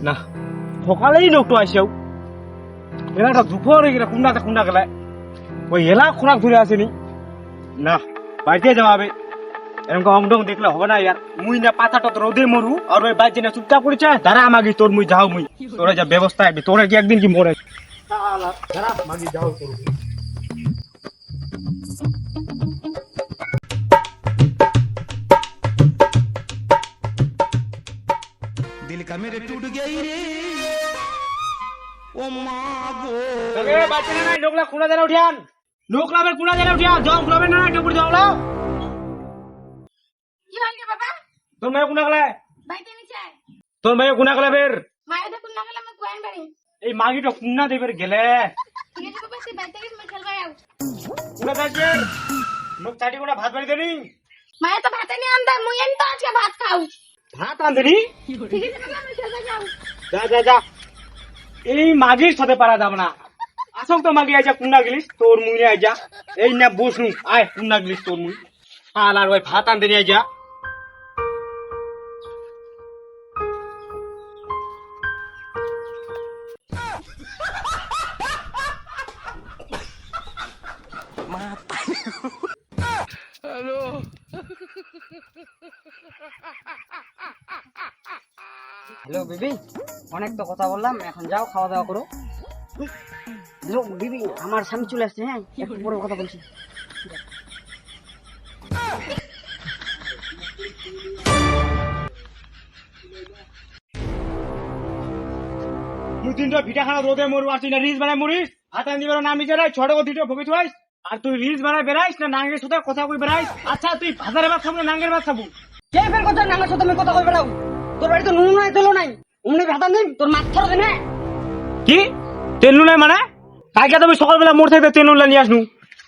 না সকালেই লোকটো আসেও এলাটা দুপুর হয়ে গেলে কুন্ডা গেলে ওই এলা খোরাক ধরে আসেনি না বাড়িতে যাওয়াবে এরকম অংডং দেখলে হবে না ইয়ার মুই না পাতাটা তো রোদে মরু আর ওই বাইরে না চুপচাপ পড়েছে দাঁড়া মাগি তোর মুই যাও মুই তোরা যা ব্যবস্থা হবে তোরা কি একদিন কি মরে দাঁড়া মাগি যাও তোর दिल का मेरे टूट गई रे ओ माँ गो আরে বাচ্চা না লোকলা কোনা জানা উঠিয়ান লোকলাবের কোনা জানা উঠিয়ান জং গ্লোবে না কেবুড়ি জংলাও কি হইল বাবা তোর মেয়ে কোনা গেলে বাইতে নিছে তোর মেয়ে কোনা গেলে বের মায়ের দেখুন না গেলে আমাকে কোয়ান বাড়ি এই মাগিটা কোনা দেবের গেলে ঠিক আছে বাবা সে বাইতে গেছে খেলবা যাও কোনা যাচ্ছে লোক চাটি কোনা ভাত বাড়ি দেনি মায়ের তো ভাতে নিয়ে আনতে মুই এন তো আজকে ভাত খাও ভাত আনদেনি ঠিক আছে বাবা আমি খেলবা যাও যা এই মাগির সাথে পারা যাবে না আসক তো মাগি আইজা কোনা গেলিস তোর মুই আইজা এই না বসনু আয় কোনা গেলিস তোর মুই আর ওই ভাত আনদেনি আইজা হ্যালো বিবি অনেক তো কথা বললাম এখন যাও খাওয়া দাওয়া করো হ্যালো বিবি আমার স্বামী চলে আসছে হ্যাঁ একটু পরে কথা বলছি তুই তিনটা ভিটা খানা রোদে মরু আর তুই না রিলস বানাই মরিস ভাত আনি বেরো নামি যাই ছোট দুটো ভোগে থুয়াইস আর তুই রিলস বানাই বেড়াইস না নাঙ্গের সাথে কথা কই বেড়াইস আচ্ছা তুই ভাজারের ভাত খাবো না নাঙ্গের ভাত খাবো কে ফের কথা না আমার সাথে আমি কথা কই বেড়াও তোর বাড়ি তো নুন নাই তেলো নাই অমনি ভাতা নেই তোর মাছ ধরবে না কি তেলু নাই মানে কালকে তুমি সকালবেলা মোড় থাকতে তেলুলা নিয়ে আসনু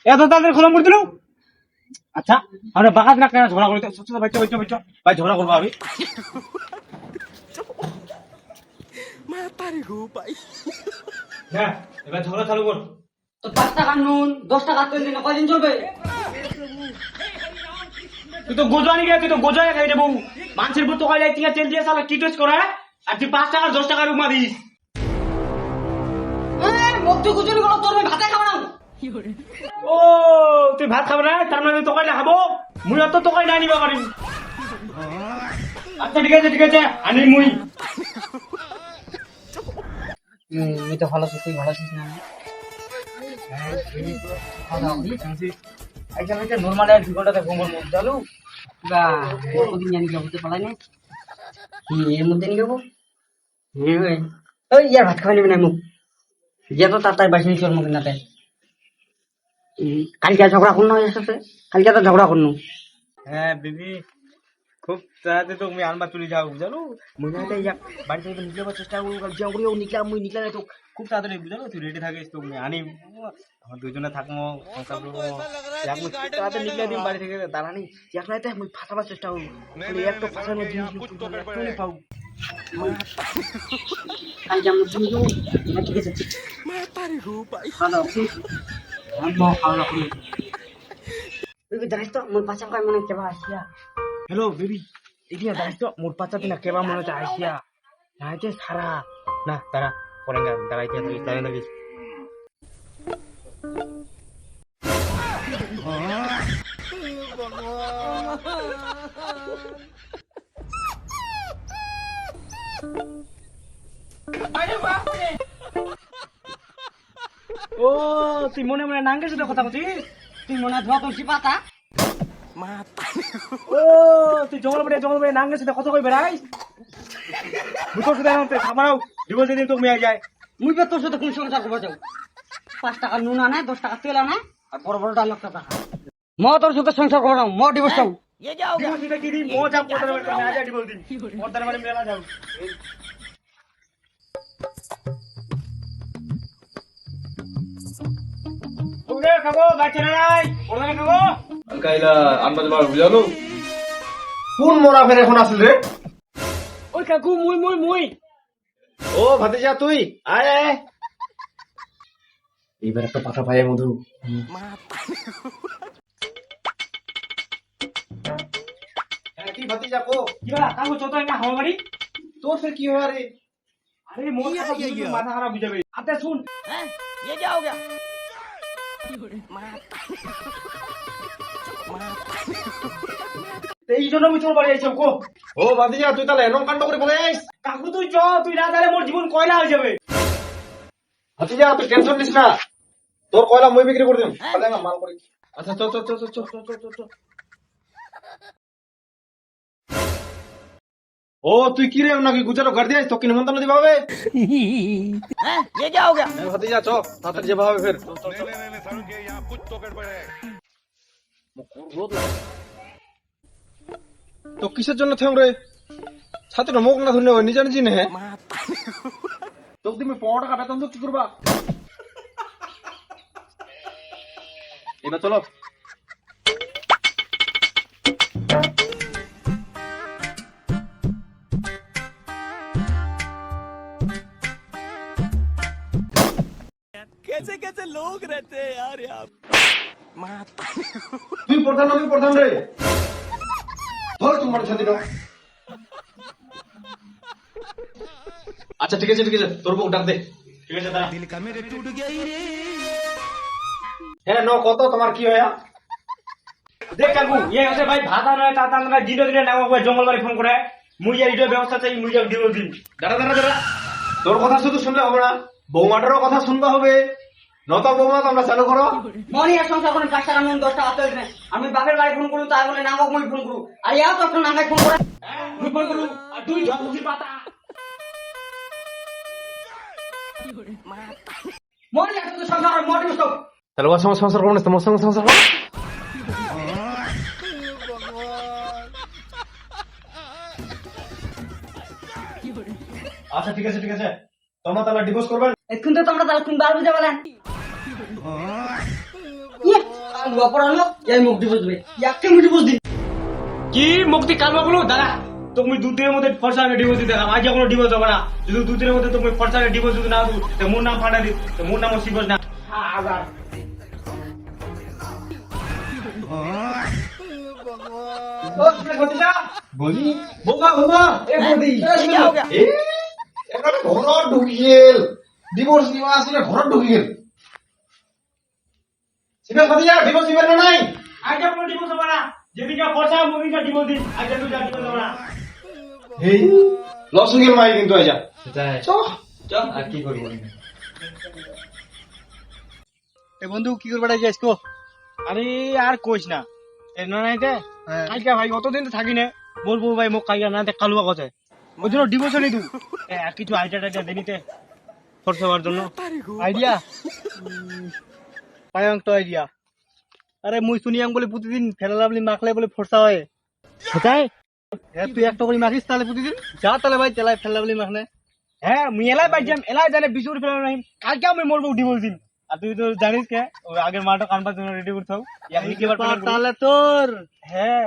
এত তাদের খোলা মুড় দিল আচ্ছা আমরা বাগাত না কেন ঝগড়া করিতে বাচ্চা ভাই ঝগড়া করবো আমি হ্যাঁ এবার ঝগড়া চালু কর তো 5 টাকা নুন 10 টাকা তেল দিন কয়দিন চলবে তুই তো গোজানি গে তুই তো গোজায় খাই দেবো মানুষের বুত কয় যাই তেল দিয়ে সালা কি টেস্ট করে আর তুই 5 টাকা 10 টাকার উপমা দিস মুখ তো গুজুরি গুলো তোর ভাতে খাও না ও তুই ভাত খাবো না তার মানে তোকাই না খাবো মুই অত তোকাই না নিবা পারিম আচ্ছা ঠিক আছে আনি মুই আমি তো ভালো আছিস তুই ভালো আছিস না আচ্ছা নর্মাল 2 ঘন্টাতে ঘুমোর মুখ চালু বা কতদিন জানি হতে পালাই না এর মধ্যে নিয়ে যাবো ওই ইয়ার ভাত খাওয়া নিবি না মুখ যে তো তাড়াতাড়ি বাসি নিয়ে চল মুখ না তাই কালকে ঝগড়া করুন হয়ে আসছে কালকে তো ঝগড়া করুন হ্যাঁ দিদি খুব তাড়াতাড়ি তো তুমি আনবা চলে যাও বুঝালো মনে হয় যাক বাড়ি থেকে নিকলে চেষ্টা করবো যে করি নিকলাম মুই নিকলে তো খুব তাড়াতাড়ি বুঝালো তুই রেডি থাকিস তো আনি আমার দুজনে থাকবো সংসার করবো তাড়াতাড়ি নিকলে দিন বাড়ি থেকে দাঁড়ানি এক রাতে মুই ফাঁসাবার চেষ্টা করবো একটু ফাঁসানোর জিনিস পাবো কালকে আমরা তুমি যাবো ঠিক আছে খাওয়া দাওয়া করি তুই জানিস তো মোর পাশা কয় মনে কেবা আসিয়া হ্যালো বেবি এদিকে জানিস তো মোর পাচ্ছা না কেবা মনে হচ্ছে আসিয়া নাইতে সারা না তারা পরে দাঁড়াইতে দাঁড়িয়ে থাকিস ও তুই মনে মনে নাঙ্গের সাথে কথা বলছিস তুই মনে হয় ধোয়া তুলসী পাতা ও তুই জঙ্গল বেড়ে নাঙ্গের সাথে কথা কই বেড়াই তোর সাথে খামারাও জীবন যেদিন তোকে মেয়ে যায় মুই তোর সাথে কোন সংসার করবো যাও 5 টাকা নুন আনে 10 টাকা তেল আনে আর বড় বড় ডাল টাকা ম তোর সাথে সংসার করো ম ডিভোর্স চাও কি দিন মজা করতে পারবে না আজ বল দিন পর্দার বাড়ি মেলা যাও ওরে খাবো বাচ্চা নাই ওরে খাবো কাইলা আনবাজ মার বুঝালো কোন মোরা ফের এখন আসল রে ওই কাকু মুই ও ভাতিজা তুই আয় আয় এইবার একটা পাঠা পাই মধু। কি ভাতিজা কো? কিবা কাগজ চতো একটা হাওয়া মারি। তোর ফের কি হয় রে? আরে মোর কথা শুনে তো মাথা খারাপ হয়ে যাবে। আতে শুন, এই জন্য আমি তোর বাড়ি আইছি কো। ও ভাতিজা তুই তাহলে এরকম কাণ্ড করে বলে আইস? কাকু তুই চ, তুই না জানে মোর জীবন কয়লা হয়ে যাবে। ভাতিজা তুই টেনশন নিস না, তোর কয়লা মই বিক্রি করে দিম। তাহলে না মাল করি। আচ্ছা চল চল চল চল চল চল চল চল। ও তুই কি রে নাকি গুজারো গাড়ি দিস? তো কি নিমন্ত্রণ দিবা হবে? ভাতিজা চ তাড়াতাড়ি যাবা হবে ফের। চল চল চল। তো কিসের জন্য থেম রে? ছাত্র মুখ না ধরলে নিজে নিজে নে। তোকে তুমি 15 টাকা বেতন তো কি করবা? এবার চলো। তুই প্রধান আমি প্রধান রে। ধর তোমার সাথে দাও। আচ্ছা ঠিক আছে তোর বউক ডাক দে। ঠিক আছে দাঁড়া। दिल का मेरे टूट गया रे। হ্যাঁ ন কত তোমার কি হয়? দেখ কাকু, ইয়ে আছে ভাই ভাতা নয় তাতা নয় দিনে দিনে নামা করে জঙ্গল বাড়ি ফোন করে। মুই আর ইটো ব্যবস্থা চাই, মুই আর দিব দিন। দাঁড়া দাঁড়া দাঁড়া, তোর কথা শুধু শুনলে হবে না, বৌমাটারও কথা শুনতে হবে। নত বৌমা তোমরা চালু করো। মনি আর সংসার করেন 5 টাকা নুন 10 টাকা তেল নেই। আমি বাপের বাড়ি ফোন করু তাই বলে নামক মই ফোন করু। আর ইয়াও তো একটা নাঙ্গাই ফোন করে। মুই ফোন করু আর তুই ঝড় পাতা। মনি আর তো সংসার করে মরি সব। তাহলে ওর সঙ্গে সংসার করো না, তোমার সঙ্গে সংসার করো। আচ্ছা ঠিক আছে তোমরা তাহলে ডিভোর্স করবেন। এখন তো তোমরা তাহলে কোন বার বুঝে বলেন? ইয়ে আলু অপরানো এই মুখ দি বুঝবে। ইয়াকে মুখ দি বুঝদি। কি মুক্তি কালবা বলো দাদা, তুমি 2 দিনের মধ্যে ফর্সা ডিভোর্স দিতে দাও। আজ কোনো ডিভোর্স হবে না। যদি 2 দিনের মধ্যে তুমি ফর্সা ডিভোর্স যদি না দাও তো মোর নাম ফাটা দি, তো মোর নাম শিবস না। আবার ও তুমি গতিটা বলি বৌমা এ বদি এ একটা ঘর ঢুকি গেল, ডিভোর্স নিবা আসলে ঘর ঢুকি গেল। সিনা ভাতিজা ডিভোর্স দিবেন না নাই? আজ কোনো ডিভোর্স হবে না। যেদিকে ফর্সা মুভিটা ডিভোর্স দিন, আজ তুমি যা ডিভোর্স হবে না। এই লস হয়ে গেল মাই কিন্তু আইজা। চ আর কি করব? এ বন্ধু কি করবে যাইস কো? আরে আর কইস না। এ না নাইতে কালকে ভাই অতদিন তো থাকি না। বলবো ভাই মোক কালকে না তে কালুয়া কথা। ওই জন্য ডিভোর্স নিয়ে দু। আর কিছু আইডিয়া দেনিতে খরচ হওয়ার জন্য। আইডিয়া পায়ং তো আইডিয়া। আরে মুই শুনিয়াং বলে প্রতিদিন ফেলালাবলি মাখলে বলে ফর্সা হয়। সেটাই? হ্যাঁ তুই একটা করে মাখিস তাহলে প্রতিদিন? যা তাহলে ভাই তেলাই ফেলালাবলি মাখনে। হ্যাঁ মুই এলাই বাইজাম, এলাই জানে বিশুর ফেলা নাই। কালকে আমি মরবো ডিভোর্স দিন। আর তুই তো জানিস কে ওই আগের মাটা কানবার জন্য রেডি করতে হবে। তাহলে তোর হ্যাঁ।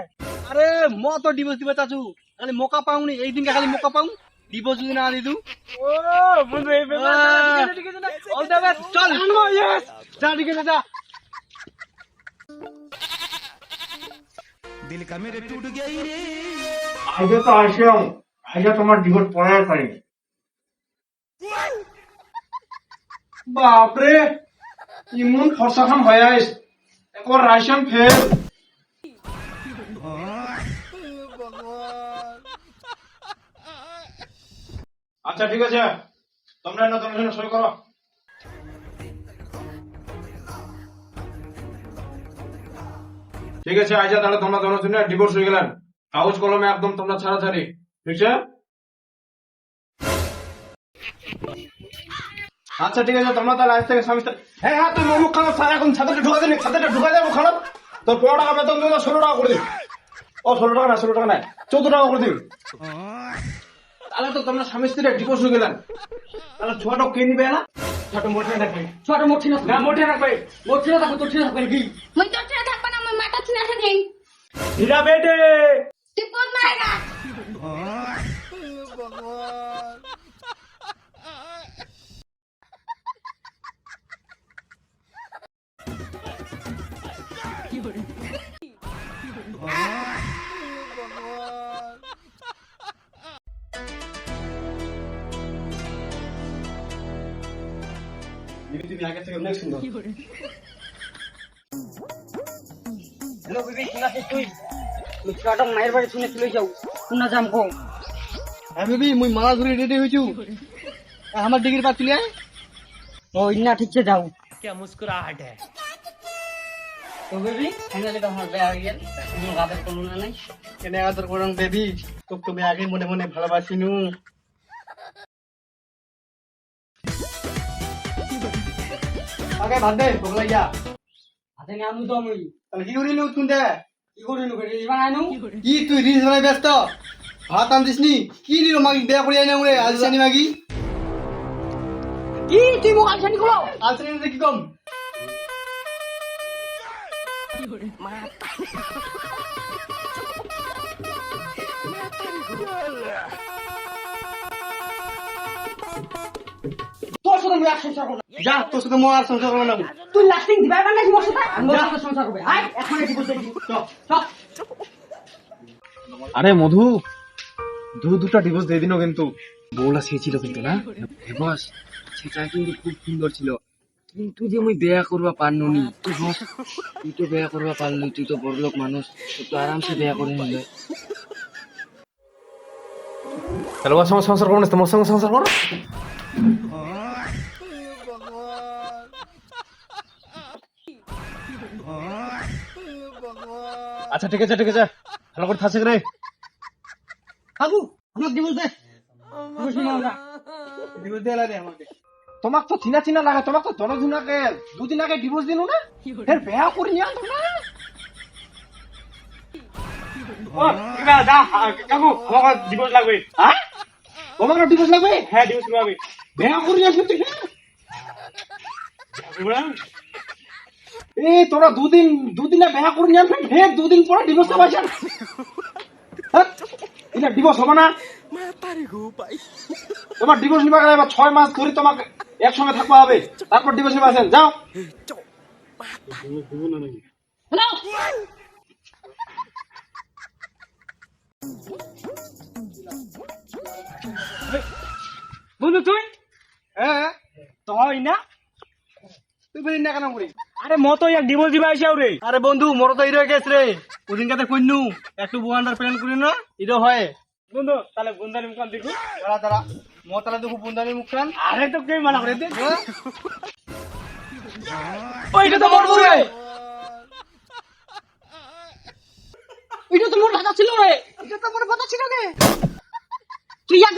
আরে ম তো ডিভোর্স দিবে চাচু, খালি মোকা পাউনি এই দিনকে খালি মোকা পাউ। ডিভোর্স যদি না দিদু ও বন্ধু এই ব্যাপার ঠিক আছে না? অল দ্য বেস্ট চল ইয়েস যা ঠিক আছে যা। दिल का मेरे टूट गया रे। আইজা তো আসিও, আইজা তোমার ডিভোর্স পড়ার পারি। বাপরে ইমন ফর্সা খান হয়ে আইস, একবার রাইশন ফেল। আচ্ছা ঠিক আছে, তোমরা নতুন সই করো। ঠিক আছে আইজা তাহলে তোমরা দুজনে ডিভোর্স হয়ে গেলেন। কাগজ কলমে একদম তোমরা ছাড়াছাড়ি, ঠিক আছে? আচ্ছা ঠিক আছে তোমরা তাহলে আজ থেকে স্বামী স্ত্রী। হ্যাঁ হ্যাঁ তুই মুখ খারাপ এখন ছাত্রটা ঢুকা দিন, ছাত্রটা ঢুকা দেবো খারাপ। তোর 15 টাকা বেতন দিল 16 টাকা করে দিন। ও 16 টাকা না 16 টাকা না 14 টাকা করে দিন। তাহলে তো তোমরা স্বামী স্ত্রী ডিভোর্স হয়ে গেলেন। তাহলে ছোট কে নিবে না? ছোট মোটে রাখবে। ছোট মোটি না না মোটে রাখবে। মোটি না থাকো তোটি না থাকবে কি? মুই তোর ছেড়ে থাকবো না, মুই মাটা ছিনা থাকি। হীরা বেটে তুই কোন মায়েরা? দিদি তুমি আগে থেকে অনেক সুন্দর। হ্যালো বিবি শুনা তুই ছোটক মায়ের বাড়ি শুনে চলে যাও শুনা যাম কো হ্যাঁ বেবি মুই মালা ধরে রেডি হইছু আমার ডিগির পা তুলে আয় ও ইন্না ঠিকছে যাও क्या मुस्कुराहट है। তো বেবি ফাইনালি তো আমার বিয়ে হয়ে গেল কোনো গাবের কোনো না নাই কেনে আদর করং বেবি তোক তুমি আগে মনে মনে ভালোবাসিনু আগে ভাত দে ভোক লাগিয়া হাতে নিয়ে আনু তো আমি তাহলে কি করিলি উঠুন দে কি করিনু রিলস বানাইনু কি তুই রিলস বানাই ব্যস্ত ভাত আনতিস নি কি দিল মাগি দেয়া পড়ি আইনা মুরে আলসানি মাগি কি তুই মোক আলসানি করো আলসানি রে কি কম তোর সাথে আমি এক সংসার করব যা তোর সাথে মোর আর সংসার করব না তুই লাস্টিং দিবা না কি মোর সাথে আমি মোর সাথে সংসার করবে আয় এখন এটি বলতে চল চল আরে মধু দুটা ডিভোর্স দিয়ে দিনো কিন্তু বউলা সে ছিল কিন্তু না বস সেটা কিন্তু খুব সুন্দর ছিল কিন্তু যে মুই বেয়া করবা পারনুনি তুই বস তুই তো বেয়া করবা পারলি তুই তো বড় লোক মানুষ তুই তো আরামসে বেয়া করে নিলে তাহলে ওর সঙ্গে সংসার করো না তোমার সঙ্গে সংসার করো আচ্ছা ঠিক আছে ভালো করে থাকছে রে কাকু আমার দিবস দে খুশি না আমরা ডিভোর্স দে রে আমাকে তোমাক তো চিনা লাগে তোমাক তো দনদিন আগে দুদিন আগে ডিভোর্স দিনু না ফের বেয়া করে নিয়ে আনতো না ও কিবা দা কাকু আমাকে ডিভোর্স লাগবে হ্যাঁ তোমাকে ডিভোর্স লাগবে হ্যাঁ ডিভোর্স লাগবে বেয়া করে নিয়ে আসবে তুই এ তোরা দুদিনে বেয়া করে নিয়ে আসবে ফের দুদিন পরে ডিভোর্স হবে এটা ডিভোর্স হবে না তোমার ডিভোর্স নিবা গেলে এবার 6 মাস ধরে তোমাকে একসঙ্গে থাকতে হবে তারপর ডিভোর্স নিবা আসেন যাও হ্যালো বন্ধু তুই হ্যাঁ তুই না তুই বেরিয়ে না কেন করি আরে মতো এক ডিভোর্স দিবা আইছাও রে আরে বন্ধু মোর তো হিরো গেছ রে ওদিন কাতে কইনু একটু বুয়ান্ডার প্ল্যান করি না হিরো হয় বন্ধু তাহলে বন্ধানি মুখান দেখু দাঁড়া মো তাহলে দেখো বুন্দানি মুখখান আরে তো কে মানা করে দে ওইটা তো মোর রে এটা তো মোর কথা ছিল রে এটা তো মোর কথা ছিল রে তুই এক